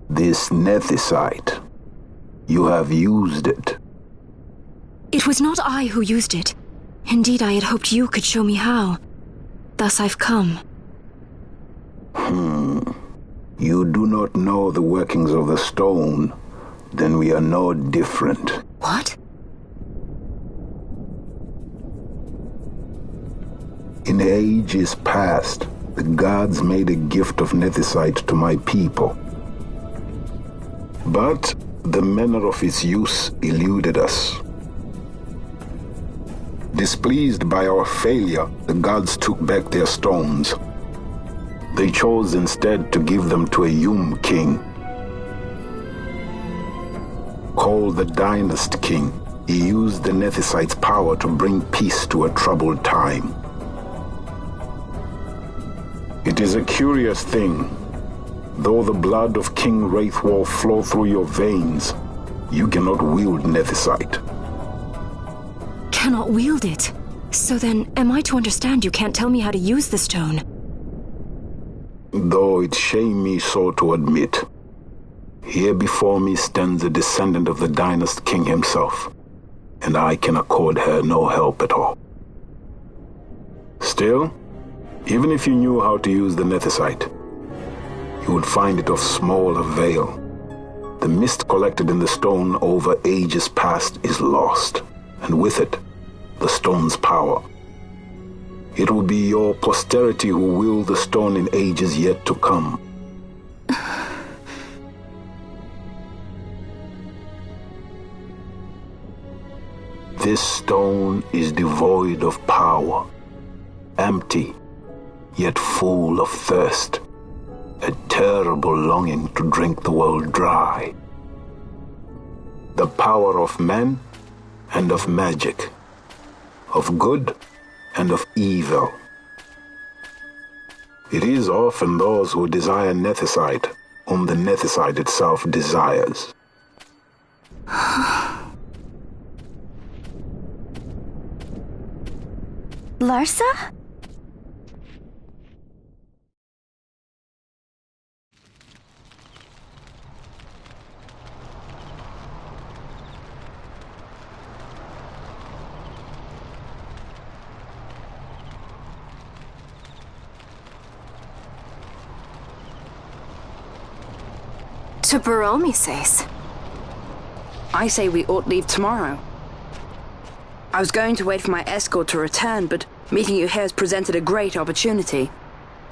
This nethicite. You have used it. It was not I who used it. Indeed, I had hoped you could show me how. Thus I've come. You do not know the workings of the stone. Then we are no different. What? In ages past, the gods made a gift of nethicite to my people. But the manner of its use eluded us. Displeased by our failure, the gods took back their stones. They chose instead to give them to a Yum king. Called the Dynast King, he used the nethicite's power to bring peace to a troubled time. It is a curious thing. Though the blood of King Wraithwall flow through your veins, you cannot wield nethicite. Cannot wield it? So then, am I to understand you can't tell me how to use the stone? Though it shame me so to admit, here before me stands a descendant of the Dynast King himself, and I can accord her no help at all. Still, even if you knew how to use the nethicite, you would find it of small avail. The mist collected in the stone over ages past is lost, and with it, the stone's power. It will be your posterity who wield the stone in ages yet to come. This stone is devoid of power, empty, yet full of thirst, a terrible longing to drink the world dry. The power of men and of magic, of good and of evil. It is often those who desire nethicite whom the nethicite itself desires. Larsa? To Baromi says. I say we ought leave tomorrow. I was going to wait for my escort to return, but meeting you here has presented a great opportunity.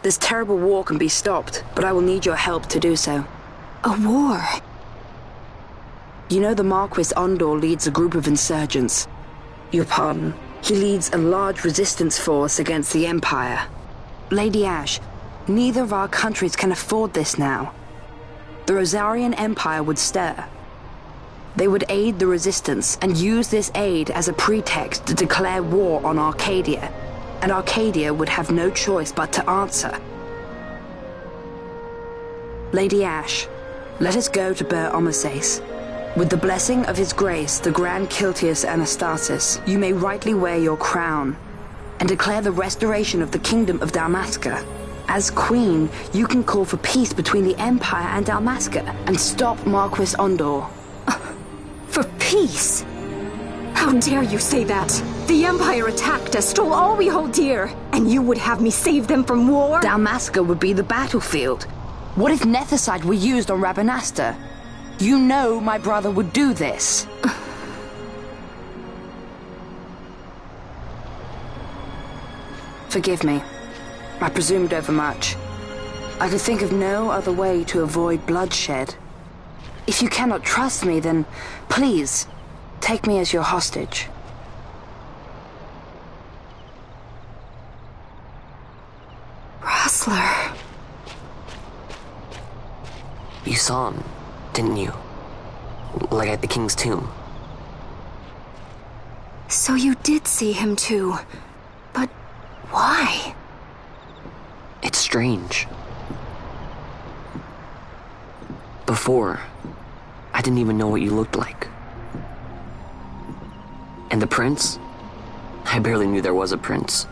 This terrible war can be stopped, but I will need your help to do so. A war? You know the Marquis Ondor leads a group of insurgents. Your pardon. He leads a large resistance force against the Empire. Lady Ash, neither of our countries can afford this now. The Rosarian Empire would stir. They would aid the resistance and use this aid as a pretext to declare war on Arcadia, and Arcadia would have no choice but to answer. Lady Ash, let us go to Ber Omasace. With the blessing of His Grace, the Grand Kiltius Anastasis, you may rightly wear your crown and declare the restoration of the Kingdom of Dalmasca. As Queen, you can call for peace between the Empire and Dalmasca and stop Marquis Ondor. For peace? How dare you say that? The Empire attacked us, stole all we hold dear, and you would have me save them from war? Dalmasca would be the battlefield. What if nethicite were used on Rabanasta? You know my brother would do this. Forgive me. I presumed overmuch. I could think of no other way to avoid bloodshed. If you cannot trust me, then please, take me as your hostage. Rustler. You saw him, didn't you? Like at the King's tomb. So you did see him too. But why? It's strange. Before, I didn't even know what you looked like. And the prince? I barely knew there was a prince.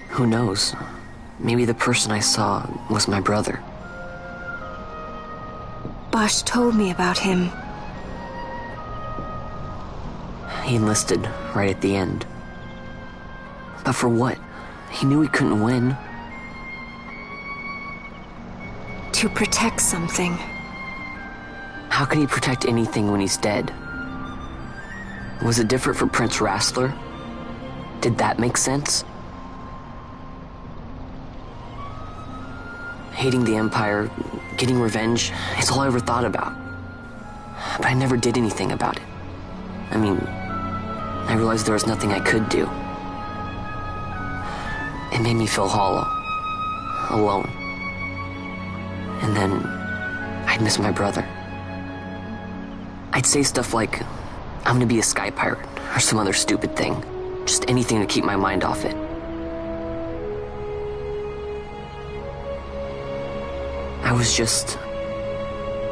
Who knows? maybe the person I saw was my brother. Bosch told me about him. He enlisted right at the end. But for what? He knew he couldn't win. To protect something. How can he protect anything when he's dead? Was it different for Prince Rassler? Did that make sense? Hating the Empire, getting revenge, it's all I ever thought about. But I never did anything about it. I mean, I realized there was nothing I could do. It made me feel hollow, alone. And then I'd miss my brother. I'd say stuff like, I'm gonna be a sky pirate, or some other stupid thing. Just anything to keep my mind off it.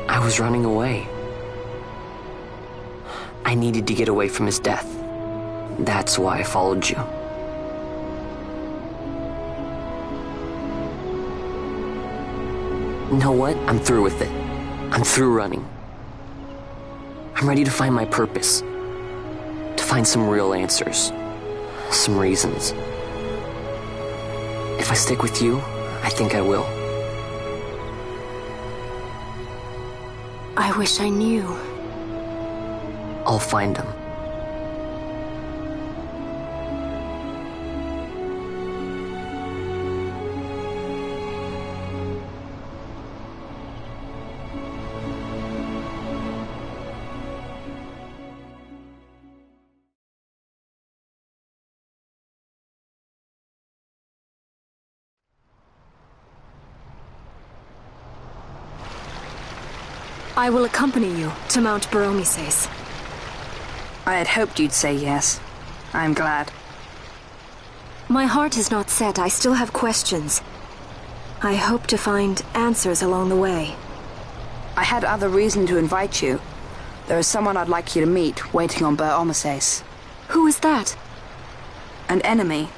I was running away. I needed to get away from his death. That's why I followed you. You know what? I'm through with it. I'm through running. I'm ready to find my purpose. To find some real answers. Some reasons. If I stick with you, I think I will. I wish I knew. I'll find them. I will accompany you to Mount Baromises. I had hoped you'd say yes. I'm glad. My heart is not set. I still have questions. I hope to find answers along the way. I had other reason to invite you. There is someone I'd like you to meet waiting on Baromises. Who is that? An enemy,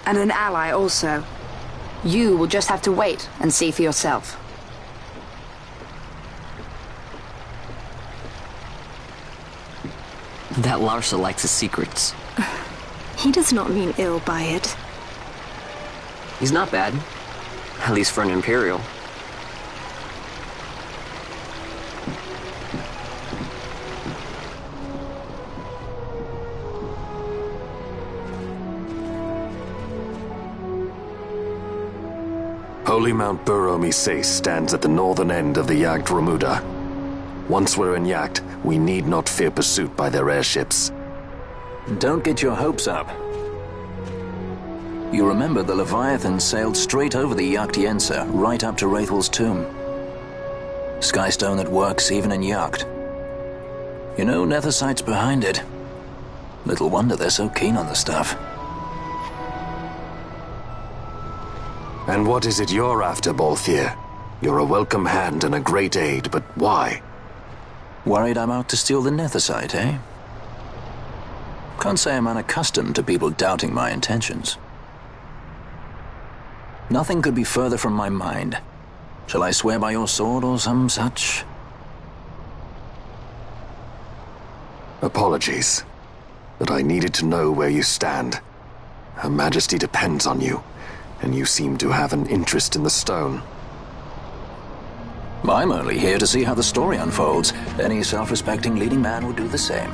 and an ally also. You will just have to wait and see for yourself. That Larsa likes his secrets. He does not mean ill by it. He's not bad. At least for an Imperial. Holy Mount Baromises stands at the northern end of the Yacht Ramuda. Once we're in Yacht, we need not fear pursuit by their airships. Don't get your hopes up. You remember the Leviathan sailed straight over the Yacht, right up to Wraithel's tomb. Skystone that works even in Yacht. You know, Nethersight's behind it. Little wonder they're so keen on the stuff. And what is it you're after, Balthier? You're a welcome hand and a great aid, but why? Worried I'm out to steal the Nethersight, eh? Can't say I'm unaccustomed to people doubting my intentions. Nothing could be further from my mind. Shall I swear by your sword or some such? Apologies, but I needed to know where you stand. Her Majesty depends on you, and you seem to have an interest in the stone. I'm only here to see how the story unfolds. Any self-respecting leading man would do the same.